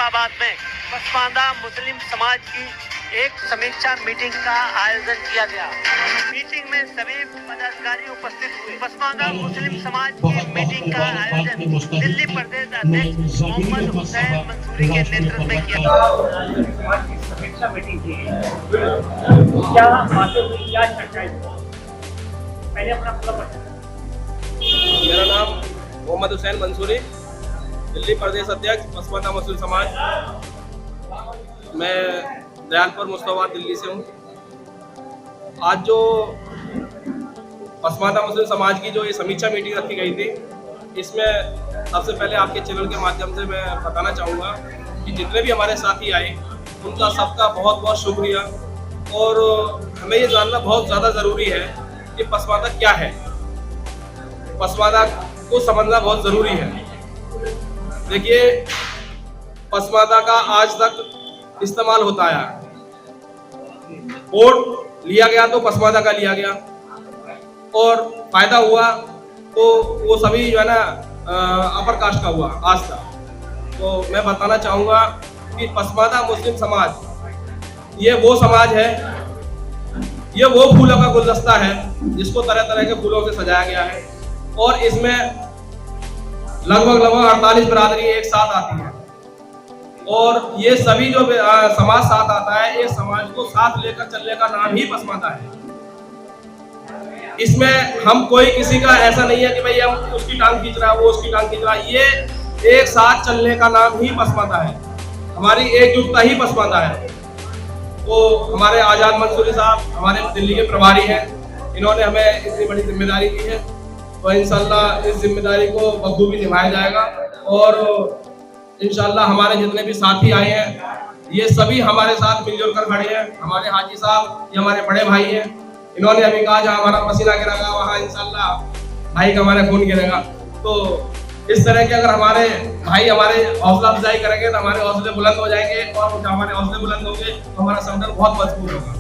मुस्तफाबाद में पसमानदा मुस्लिम समाज की एक समीक्षा मीटिंग का आयोजन किया गया। मीटिंग में सभी पदाधिकारी उपस्थित हुए। पसमानदा मुस्लिम समाज की मीटिंग का आयोजन दिल्ली प्रदेश अध्यक्ष मोहम्मद हुसैन मंसूरी के नेतृत्व में किया गया। समीक्षा मीटिंग की क्या बातें हुई, क्या चर्चाएं हुई? पहले अपना पूरा परिचय। मेरा नाम मोहम्मद हुसैन मंसूरी, दिल्ली प्रदेश अध्यक्ष पसमानदा मुस्लिम समाज। मैं दयालपुर मुस्तफाबाद दिल्ली से हूँ। आज जो पसमानदा मुस्लिम समाज की जो ये समीक्षा मीटिंग रखी गई थी, इसमें सबसे पहले आपके चैनल के माध्यम से मैं बताना चाहूँगा कि जितने भी हमारे साथी आए उनका सबका बहुत बहुत शुक्रिया। और हमें ये जानना बहुत ज़्यादा ज़रूरी है कि पसमानदा क्या है, पसमानदा को समझना बहुत ज़रूरी है। देखिए, पसमानदा का आज तक इस्तेमाल होता आया। वोट लिया गया तो पसमानदा का लिया गया, और फायदा हुआ तो वो सभी जो है ना अपर कास्ट का हुआ आज तक। तो मैं बताना चाहूँगा कि पसमानदा मुस्लिम समाज ये वो समाज है, ये वो फूलों का गुलदस्ता है जिसको तरह तरह के फूलों से सजाया गया है। और इसमें लगभग 48 बिरादरी एक साथ आती है, और ये सभी जो समाज साथ आता है, ये समाज को साथ लेकर चलने का नाम ही पसमानदा है। इसमें हम कोई किसी का ऐसा नहीं है कि भाई हम उसकी टांग खींच रहा है, वो उसकी टांग खींच रहा है। ये एक साथ चलने का नाम ही पसमानदा है, हमारी एकजुटता ही पसमानदा है। तो हमारे आजाद मंसूरी साहब हमारे दिल्ली के प्रभारी हैं, इन्होंने हमें इतनी बड़ी जिम्मेदारी दी है, तो इंशाल्लाह इस जिम्मेदारी को बखूबी निभाया जाएगा। और इंशाल्लाह हमारे जितने भी साथी आए हैं, ये सभी हमारे साथ मिलजुल कर खड़े हैं। हमारे हाजी साहब ये हमारे बड़े भाई हैं, इन्होंने अभी कहा जहाँ हमारा पसीना गिरेगा वहाँ इंशाल्लाह भाई का हमारे खून गिरेगा। तो इस तरह के अगर हमारे भाई हमारे हौसला अफजाई करेंगे तो हमारे हौसले बुलंद हो जाएंगे, और जब हमारे हौसले बुलंद होंगे तो हमारा संगठन बहुत मजबूत होगा।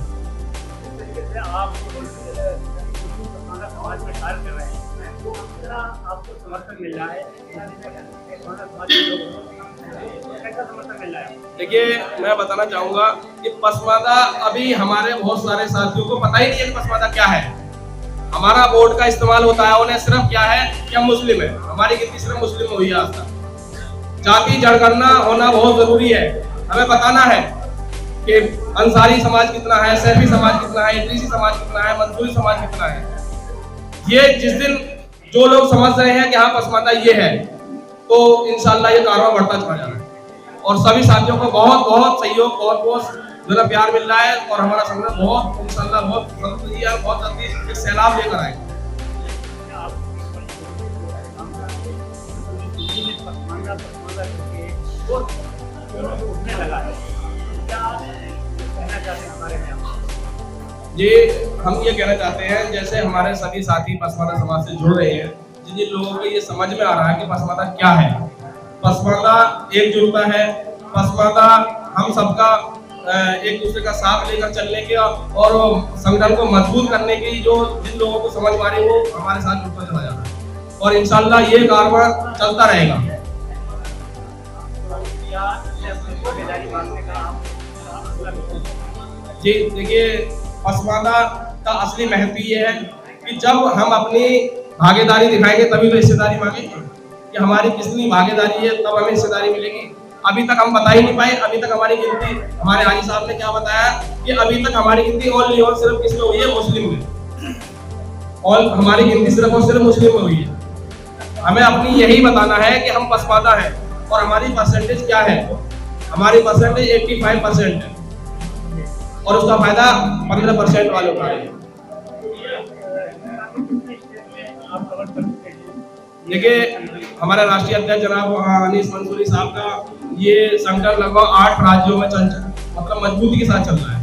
समाज में कार्य कर रहे हैं, आपको समर्थन मिल रहा है, कैसा समर्थन मिल रहा है? देखिए, मैं बताना चाहूँगा कि पसमानदा अभी हमारे बहुत सारे साथियों को पता ही नहीं है कि पसमानदा क्या है। हमारा वोट का इस्तेमाल होता है, उन्हें सिर्फ क्या है कि हम मुस्लिम है, हमारी गिनती सिर्फ मुस्लिम हुई है आज तक। जाति जनगणना होना बहुत जरूरी है। हमें बताना है कि अंसारी समाज कितना है, सैफी समाज कितना है, इदरीसी समाज कितना है, मंसूरी समाज कितना है। ये जिस दिन जो लोग समझ रहे हैं कि हाँ पसमानदा ये है, तो इंशाल्लाह ये कारवां बढ़ता चला जाना है। और सभी साथियों को बहुत बहुत सहयोग, बहुत बहुत जो प्यार मिल रहा है, और हमारा संगठन बहुत इंशाल्लाह बहुत जल्दी एक सैलाब लेकर आएगा। जी, हम ये कहना चाहते हैं, जैसे हमारे सभी साथी पसमानदा समाज से जुड़ रहे हैं, जिन लोगों को ये समझ में आ रहा है कि पसमानदा क्या है, पसमानदा एकजुटता है, पसमानदा हम सबका एक दूसरे का साथ लेकर चलने के और संगठन को मजबूत करने की जो जिन लोगों को समझ आ रही है वो हमारे साथ जुड़ता चला जाता है, और इंशाल्लाह ये कारवां चलता रहेगा। जी देखिए, पसमानदा का असली महत्व ये है कि जब हम अपनी भागीदारी दिखाएंगे तभी तो हिस्सेदारी मांगेंगे, कि हमारी कितनी भागीदारी है तब हमें हिस्सेदारी मिलेगी। अभी तक हम बता ही नहीं पाए। अभी तक हमारी गिनती, हमारे हाजी साहब ने क्या बताया कि अभी तक हमारी गिनती ओनली और सिर्फ किसमें हुई है, मुस्लिम में, और हमारी गिनती सिर्फ और सिर्फ मुस्लिम में हुई है। हमें अपनी यही बताना है कि हम पसमानदा हैं, और हमारी परसेंटेज क्या है। हमारी परसेंटेज 85% है, और उसका फायदा 15% वालों का है। देखिए, हमारे राष्ट्रीय अध्यक्ष जनाब अनीस मंसूरी साहब का ये संगठन लगभग 8 राज्यों में मतलब मजबूती के साथ चल रहा है,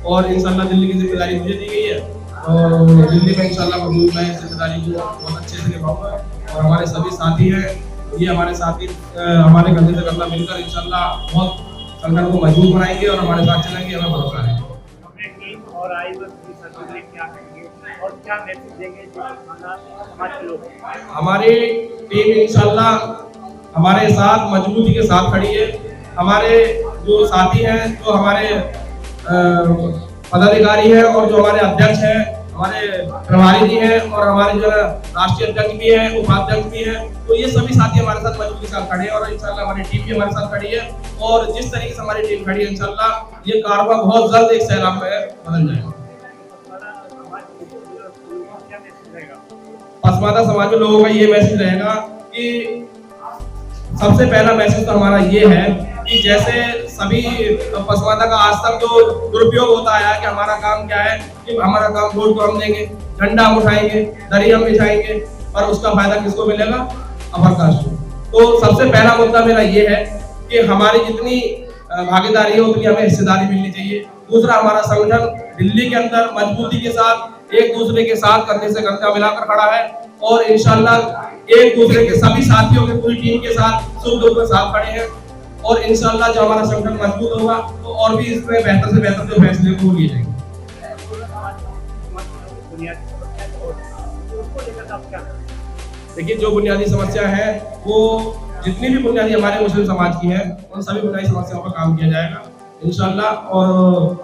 और इंशाल्लाह दिल्ली की जिम्मेदारी मुझे दी गई है, और दिल्ली में इंशाल्लाह मैं इस जिम्मेदारी को बहुत अच्छे से निभाऊंगा। और हमारे सभी साथी हैं, ये हमारे साथी हमारे कंधे से कंधा मिलकर इंशाल्लाह बहुत संगठन को मजबूत बनाएंगे और हमारे साथ चलेंगे, हमें भरोसा है। और आई क्या कहेंगे और क्या मैसेज देंगे समाज के लोग? हमारी टीम इंशाल्लाह हमारे साथ मजबूती के साथ खड़ी है। हमारे जो साथी हैं, जो हमारे पदाधिकारी हैं और जो हमारे अध्यक्ष हैं, हमारे प्रभारी जी हैं और हमारे जो राष्ट्रीय अध्यक्ष भी हैं, उपाध्यक्ष भी हैं, तो ये सभी साथी हमारे साथ मजबूती के साथ खड़े हैं और इंशाल्लाह हमारी टीम भी हमारे साथ खड़ी है। और जिस तरीके से हमारी टीम खड़ी है, इंशाल्लाह ये कारवां बहुत जल्द एक सैलाब में बदल जाएगा। पसमानदा समाज में लोगों का ये मैसेज रहेगा कि सबसे पहला मैसेज तो हमारा ये है कि जैसे सभी पसमानदा का आज तक जो दुरुपयोग होता आया कि हमारा काम क्या है कि हमारा काम वोट को हम देंगे, झंडा हम उठाएंगे, दरी हम बिछाएंगे, और उसका फायदा किसको मिलेगा? अपर कास्ट को। तो सबसे पहला मुद्दा मेरा ये है कि हमारी जितनी भागीदारी है उतनी हमें हिस्सेदारी मिलनी चाहिए। दूसरा, हमारा संगठन दिल्ली के अंदर मजबूती के साथ एक दूसरे के साथ कंधे से कंधा मिलाकर खड़ा है और इंशाल्लाह एक दूसरे के सभी साथियों के पूरी टीम के साथ सुख दुख में साथ खड़े हैं और इंशाल्लाह जो हमारा संगठन मजबूत होगा तो और भी इसमें बेहतर से बेहतर जो फैसले वो लिए जाएंगे। देखिए, जो बुनियादी समस्या है वो जितनी भी बुनियादी हमारे मुस्लिम समाज की है उन सभी बुनियादी समस्याओं पर काम किया जाएगा इंशाल्लाह, और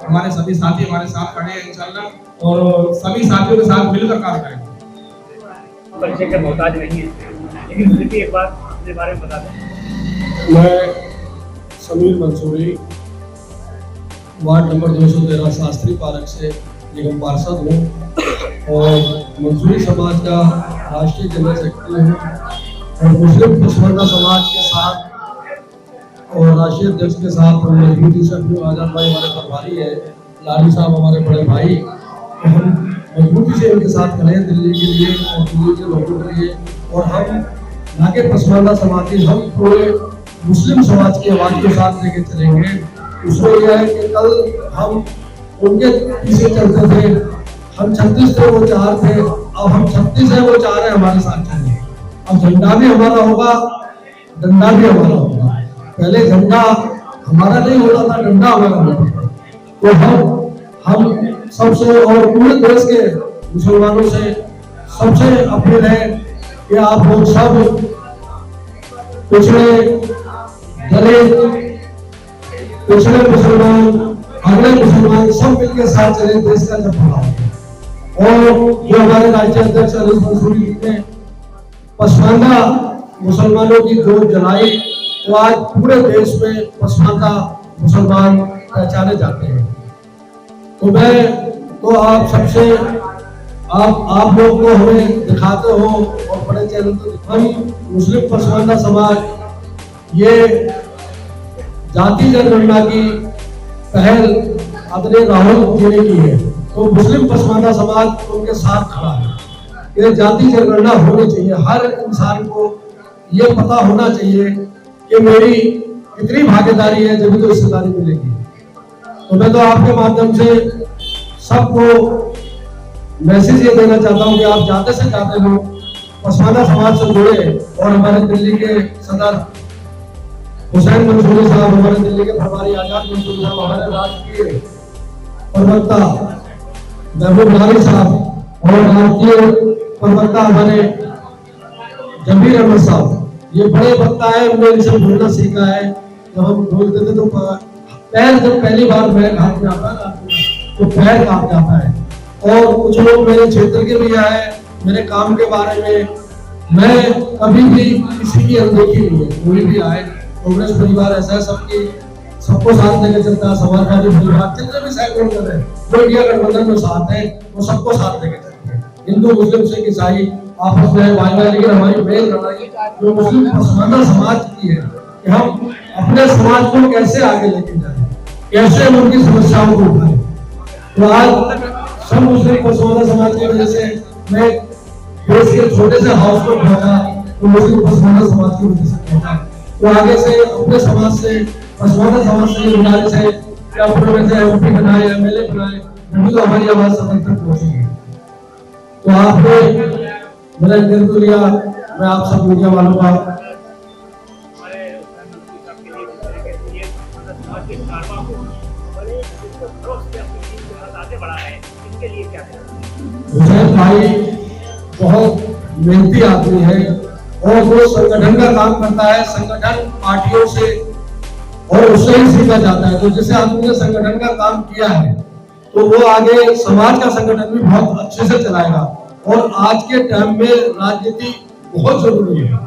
हमारे सभी साथी हमारे साथ खड़े हैं इंशाल्लाह और सभी साथियों के साथ मिलकर काम करेंगे। परिचय के मोहताज नहीं है, लेकिन मुझे भी एक बार अपने बारे में बता दें। मैं Sameer Mansoori ward number 213 Shastri park से निगम पार्षद हूँ और मंसूरी समाज का राष्ट्रीय जनरल सेक्रेटरी हूँ और मुस्लिम पसमानदा समाज के साथ और राष्ट्रीय अध्यक्ष के साथ मजबूती से अपने आजाद भाई हमारे प्रभारी है, लाली साहब हमारे बड़े भाई, तो हम मजबूती से इनके साथ खड़े हैं दिल्ली के लिए और दिल्ली के लोगों के लिए। और हम ना के पसमानदा समाज के, हम पूरे मुस्लिम समाज की आवाज़ के साथ लेके चलेंगे। उसमें यह है कि कल हम उनके पीछे चलते थे, हम 36 थे वो 4 थे, अब हम 36 है वो 4 है, हमारे साथ चलेंगे। अब झंडा भी हमारा होगा, डंडा भी हमारा होगा। पहले झंडा हमारा नहीं होता था, डंडा हमारा होता था। तो हम सबसे और पूरे देश के मुसलमानों से सबसे अपील है कि आप लोग सब पिछड़े दलित, पिछड़े मुसलमान, अगले मुसलमान सब मिलकर साथ चले, देश का जब भला। और जो हमारे राज्य अध्यक्ष अली मंसूरी ने पसमानदा मुसलमानों की जोत जलाई, तो आज पूरे देश में पसमानदा मुसलमान पहचाने जाते हैं। तो मैं तो आप सबसे आप लोग को हमें दिखाते हो और बड़े चैनल तो हम मुस्लिम पसमानदा समाज ये जाति जनगणना की पहल अपने राहुल जी ने की है, तो मुस्लिम पसमानदा समाज उनके साथ खड़ा है। ये जाति जनगणना होनी चाहिए, हर इंसान को ये पता होना चाहिए कि मेरी कितनी भागीदारी है, जब तो हिस्सेदारी मिलेगी। तो मैं तो आपके माध्यम से सबको मैसेज ये देना चाहता हूँ कि आप ज्यादा से ज्यादा लोग पसमानदा समाज से जुड़े और हमारे दिल्ली के सदर हुसैन मंसूरी साहब, हमारे दिल्ली के प्रभारी आजाद मंसूरी साहब, हमारे राष्ट्रीय प्रवक्ता महबूब लाली साहब और राष्ट्रीय प्रवक्ता हमारे जमीर अहमद साहब, ये बड़े वक्ता है, हमने इनसे बोलना सीखा है। जब हम बोलते थे तो पैर जब पहली बार बैग हाथ में आता है तो पैर कांप जाता है। और कुछ लोग मेरे क्षेत्र के भी आए, मेरे काम के बारे में मैं कभी भी किसी की अनदेखी नहीं है, कोई भी आए, कांग्रेस परिवार ऐसा है सबको साथ लेकर चलता है, समाजवादी परिवार जितने भी सैकड़ों है जो इंडिया गठबंधन में साथ है वो सबको साथ लेकर चलते हैं। हिंदू मुस्लिम सिख ईसाई आपस में भाई भाई, लेकिन हमारी मेन लड़ाई जो मुस्लिम पसमानदा समाज की है कि हम अपने समाज को कैसे आगे लेके जाए, कैसे हम उनकी समस्याओं को उठाएं। तो आज सब मुस्लिम पसमानदा समाज की वजह से मैं देश के छोटे से हाउस में पहुंचा, तो मुस्लिम पसमानदा समाज की वजह से पहुंचा। तो आगे से अपने समाज से, पसमानदा समाज से ये गुजारिश है कि अपने में से एमपी बनाए, एमएलए बनाए, तभी तो हमारी आवाज सदन तक पहुंचेगी। तो आपने मेरा इंटरव्यू लिया, मैं आप सब मीडिया वालों का हुसैन भाई बहुत मेहनती आदमी है और वो संगठन का काम करता है, संगठन पार्टियों से और उससे ही सीखा जाता है। तो जैसे आदमी ने संगठन का काम किया है तो वो आगे समाज का संगठन भी बहुत अच्छे से चलाएगा। और आज के टाइम में राजनीति बहुत जरूरी है।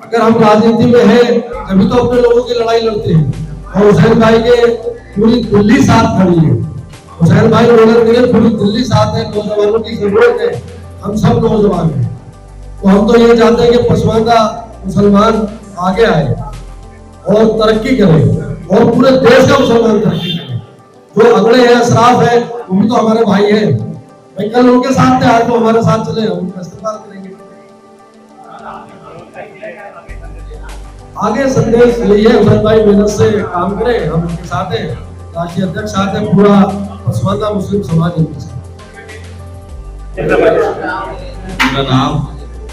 अगर हम राजनीति में है तभी तो अपने लोगों की लड़ाई लड़ते हैं। और हुसैन भाई के पूरी दिल्ली साथ खड़ी है। हुसैन भाई रोलर के लिए पूरी दिल्ली साथ है। नौजवानों की जरूरत है, हम सब नौजवान हैं। तो हम तो ये चाहते हैं कि पसमानदा मुसलमान आगे आए और तरक्की करें और पूरे देश का मुसलमान तरक्की करें। जो अगले हैं, अशराफ है, वो भी तो हमारे भाई हैं। भाई कल उनके साथ थे, आज तो हमारे साथ चले, हम उनका इस्तेमाल करेंगे। आगे संदेश यही है, हुसैन भाई मेहनत से काम करें, हम उनके साथ हैं। राष्ट्रीय अध्यक्ष साथ है, पूरा पसमानदा मुस्लिम समाज उनके साथ। मेरा नाम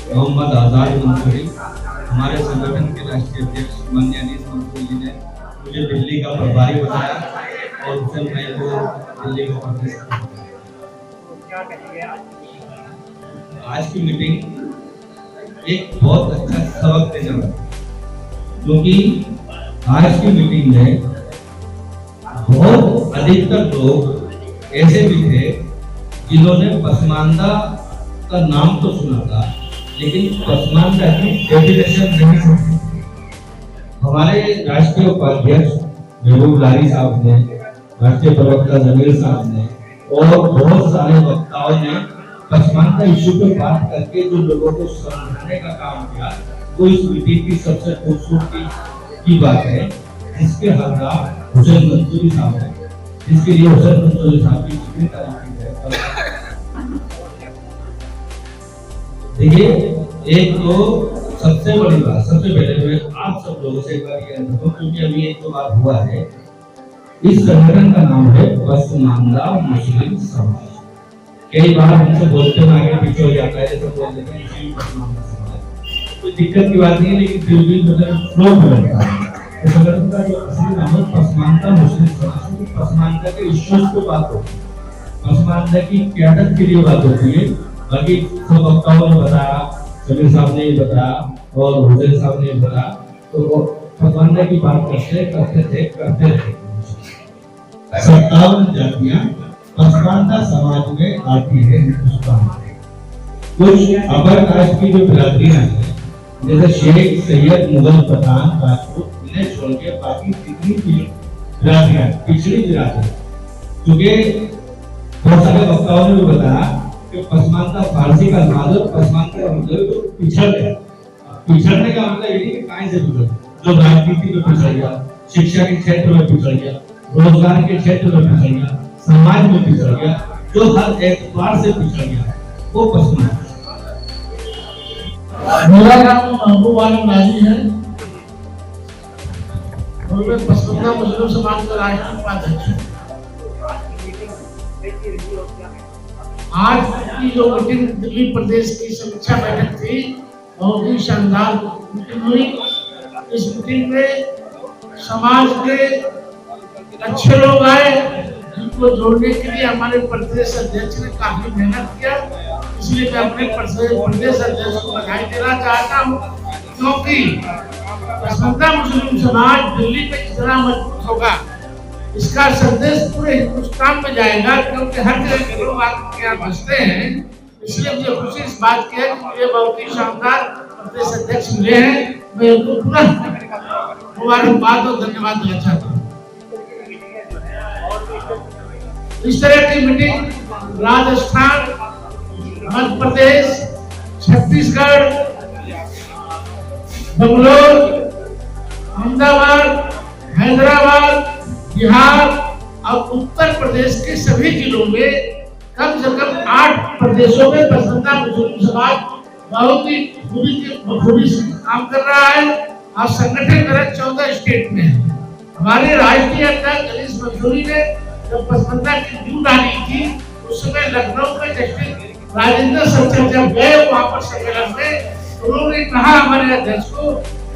मोहम्मद आजाद मंसूरी। हमारे संगठन के राष्ट्रीय अध्यक्ष माननीय अनीस मंसूरी जी ने मुझे दिल्ली का प्रभारी बनाया और हुसैन भाई को दिल्ली का प्रदेश। आज की मीटिंग एक बहुत अच्छा सबक देने वाली, क्योंकि आज की मीटिंग में बहुत अधिकतर लोग ऐसे भी थे जिन्होंने पसमानदा का नाम तो सुना था लेकिन पसमानदा की डेफिनेशन नहीं सुनी। हमारे राष्ट्रीय उपाध्यक्ष महबूब लारी साहब ने, राष्ट्रीय प्रवक्ता जमीर साहब ने और बहुत सारे वक्ताओं ने पसमानदा इशू पे बात करके जो लोगों को समझाने का काम किया, वो इस मीटिंग की सबसे खूबसूरती की बात है। जिसके हकदार हुसैन मंसूरी साहब है, जिसके लिए हुसैन मंसूरी साहब की कितनी तारीफ है। देखिए, एक तो सबसे बड़ी बात, सबसे पहले मैं आप सब लोगों से एक बार ये कहूं, क्योंकि अभी एक तो बात हुआ है, इस संगठन का नाम है पसमानदा मुस्लिम समाज। कई बार हमसे बोलते हैं आगे पीछे हो जाता है, जैसे बोल देते हैं इसी पसमानदा समाज, कोई दिक्कत की बात नहीं है, लेकिन फिर भी मतलब फ्लो में रहता है। तो संगठन का जो असली नाम है पसमानदा मुस्लिम समाज। पसमानदा के इश्यूज पे बात होती है, पसमानदा की क्यादत के लिए बात होती है। बाकी सब वक्ताओं ने बताया, जमीर साहब ने ये बताया और हुसैन साहब ने बताया, तो वो पसमानदा की बात करते थे। 57 जातियां पसमानदा समाज में आती है हिंदुस्तान में। कुछ अपर कास्ट की जो बिरादरियां हैं, जैसे शेख, सैयद, मुगल, पठान, राजपूत, इन्हें छोड़ के बाकी जितनी भी बिरादरियां पिछड़ी बिरादरी, क्योंकि बहुत सारे वक्ताओं ने भी बताया कि पसमानदा फारसी का नाम, पसमानदा का मतलब तो पिछड़ गया। पिछड़ने का मतलब ये नहीं कि कहीं से पिछड़, जो राजनीति में पिछड़ गया, शिक्षा के क्षेत्र में पिछड़ गया, रोजगार के क्षेत्र में पिछड़ गया, समाज में पिछड़ गया, जो हर एतबार से पिछड़ गया, वो पसमानदा। मेरा नाम महबूब आलम नाजी है और मैं पसमानदा मुस्लिम समाज का राष्ट्रीय उपाध्यक्ष हूँ। आज की जो मीटिंग दिल्ली प्रदेश की समीक्षा बैठक थी, बहुत ही शानदार मीटिंग हुई। इस मीटिंग में समाज के अच्छे लोग आए, जिनको जोड़ने के लिए हमारे प्रदेश अध्यक्ष ने काफी मेहनत किया। इसलिए मैं अपने प्रदेश अध्यक्ष को बधाई देना चाहता हूँ, क्योंकि पसमानदा मुस्लिम समाज दिल्ली में जितना मजबूत होगा, इसका संदेश पूरे हिंदुस्तान में जाएगा, क्योंकि हर जगह के लोग आपके यहाँ बसते हैं। इसलिए मुझे खुशी इस बात की है कि मुझे बहुत ही शानदार प्रदेश अध्यक्ष मिले हैं। मैं उनको पूरा मुबारकबाद और धन्यवाद देना चाहता हूँ। इस तरह की मीटिंग राजस्थान, मध्य प्रदेश, छत्तीसगढ़, बंगलोर, अहमदाबाद, हैदराबाद, बिहार और उत्तर प्रदेश के सभी जिलों में कम से कम 8 प्रदेशों में पसमानदा मुस्लिम समाज बहुत ही खूबी से काम कर रहा है और संगठन मेरा 14 स्टेट में है। हमारे राष्ट्रीय अध्यक्ष अनीस मंसूरी ने जब पसमानदा की ड्यू डाली थी, उस समय लखनऊ में जस्टिस राजेंद्र सचर जब गए वहां पर सम्मेलन में, उन्होंने कहा हमारे अध्यक्ष को,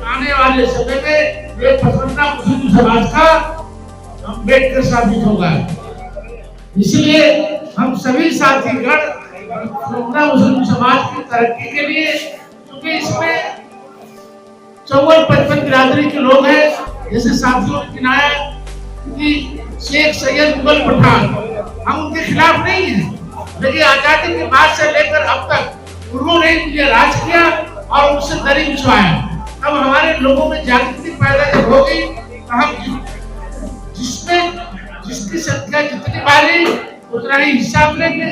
आने वाले समय में ये पसमानदा मुस्लिम समाज का अम्बेडकर साबित होगा। इसलिए हम सभी साथीगण पसमानदा मुस्लिम समाज की तरक्की के लिए, क्योंकि इसमें 54-55 बिरादरी के लोग हैं, जैसे साथियों ने गिनाया कि शेख सैयद मुगल पठान, हम उनके खिलाफ नहीं हैं, लेकिन आजादी के बाद से लेकर अब तक उन्होंने ये राज किया और उससे दरी बिछवाया। अब हमारे लोगों में जागृति पैदा जब होगी तो हम जिसकी संख्या जितनी भारी उतना ही हिसाब लेंगे।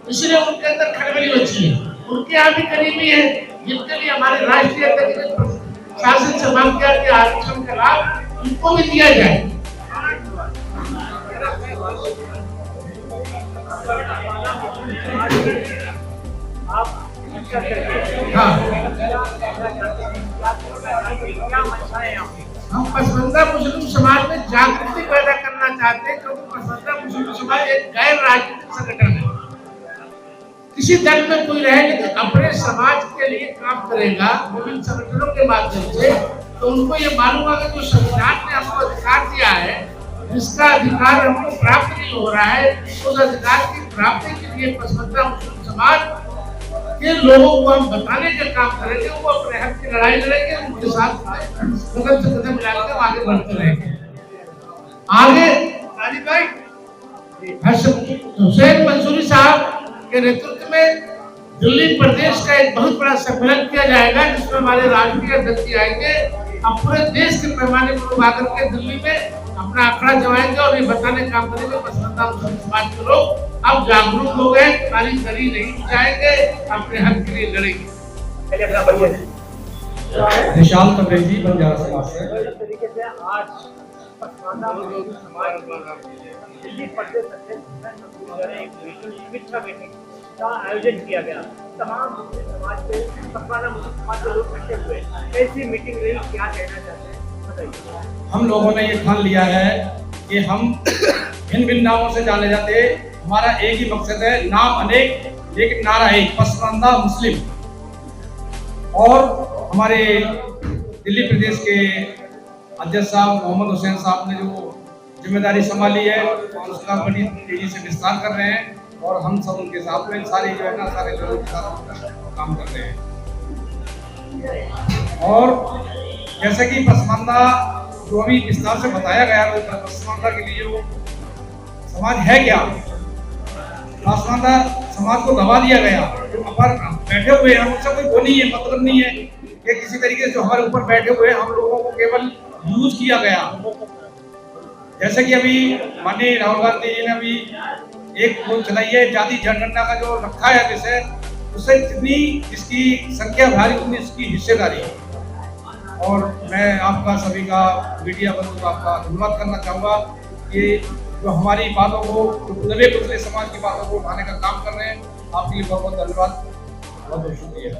इसलिए उनके अंदर खलबली मची है, उनके यहाँ भी गरीबी है, जिनके लिए हमारे राष्ट्रीय अध्यक्ष शासन से मांग किया कि आरक्षण का लाभ उनको भी दिया जाए। हाँ, हम पसमानदा मुस्लिम समाज में जागृति पैदा करना चाहते हैं, क्योंकि पसमानदा मुस्लिम समाज एक गैर राजनीतिक संगठन है। किसी दल में कोई रहे लेकिन अपने समाज के लिए काम करेगा विभिन्न संगठनों के माध्यम से, तो उनको ये मालूम होगा कि जो संविधान ने हमको अधिकार दिया है, जिसका अधिकार हमको प्राप्त नहीं हो रहा है, उस अधिकार की प्राप्ति के लिए पसमानदा मुस्लिम समाज के लोगों को हम बताने का काम करेंगे। वो अपने हक की लड़ाई लड़ेंगे, उनके साथ कदम से कदम मिलाकर आगे बढ़ते रहेंगे। आगे हुसैन मंसूरी साहब के नेतृत्व में दिल्ली प्रदेश का एक बहुत बड़ा सम्मेलन किया जाएगा, जिसमें हमारे राष्ट्रीय अध्यक्ष आएंगे। अब पूरे देश के पैमाने पर लोग आकर के दिल्ली में अपना आंकड़ा जमाएंगे और ये बताने का काम करेंगे पसमानदा मुस्लिम समाज के लोग अब जागरूक हो गए, खाली दरी नहीं जाएंगे, अपने हक के लिए लड़ेंगे। निशान तब्रेजी बंजारा समाज से। जिस तरीके से आज पसमानदा मुस्लिम समाज दिल्ली प्रदेश समीक्षा मीटिंग का आयोजन किया गया, तमाम मुस्लिम समाज के पसमानदा मुस्लिम समाज के लोग इकट्ठे हुए, ऐसी मीटिंग रही, क्या कहना चाहते हैं बताइए। हम लोगों ने ये ठान लिया है कि हम भिन्न भिन्न नामों से जाने जाते, हमारा एक ही मकसद है, नाम अनेक लेकिन नारा एक, पसमानदा मुस्लिम। और हमारे दिल्ली प्रदेश के अध्यक्ष साहब मोहम्मद हुसैन साहब ने जो जिम्मेदारी संभाली है उसका बड़ी तेजी से विस्तार कर रहे हैं, और हम सब उनके साथ में सारे जो है ना सारे लोगों के साथ काम कर रहे हैं। और जैसे कि पसमानदा जो अभी विस्तार से बताया गया, तो पसमानदा के लिए वो समाज है क्या, पसमानदा समाज को दबा दिया गया, जो ऊपर बैठे हुए हैं उनसे कोई वो नहीं है, मतलब नहीं है कि किसी तरीके से जो हमारे ऊपर बैठे हुए हैं हम लोगों को केवल यूज किया गया। जैसे कि अभी माननीय राहुल गांधी जी ने अभी एक वो चलाई है, जाति जनगणना का जो रखा है विषय, उससे जितनी इसकी संख्या भारी उतनी इसकी हिस्सेदारी। और मैं आपका सभी का मीडिया बंधु का आपका धन्यवाद करना चाहूँगा कि जो हमारी बातों को, दबे कुचले समाज की बातों को उठाने का काम कर रहे हैं। आपके लिए बहुत बहुत धन्यवाद, बहुत बहुत शुक्रिया।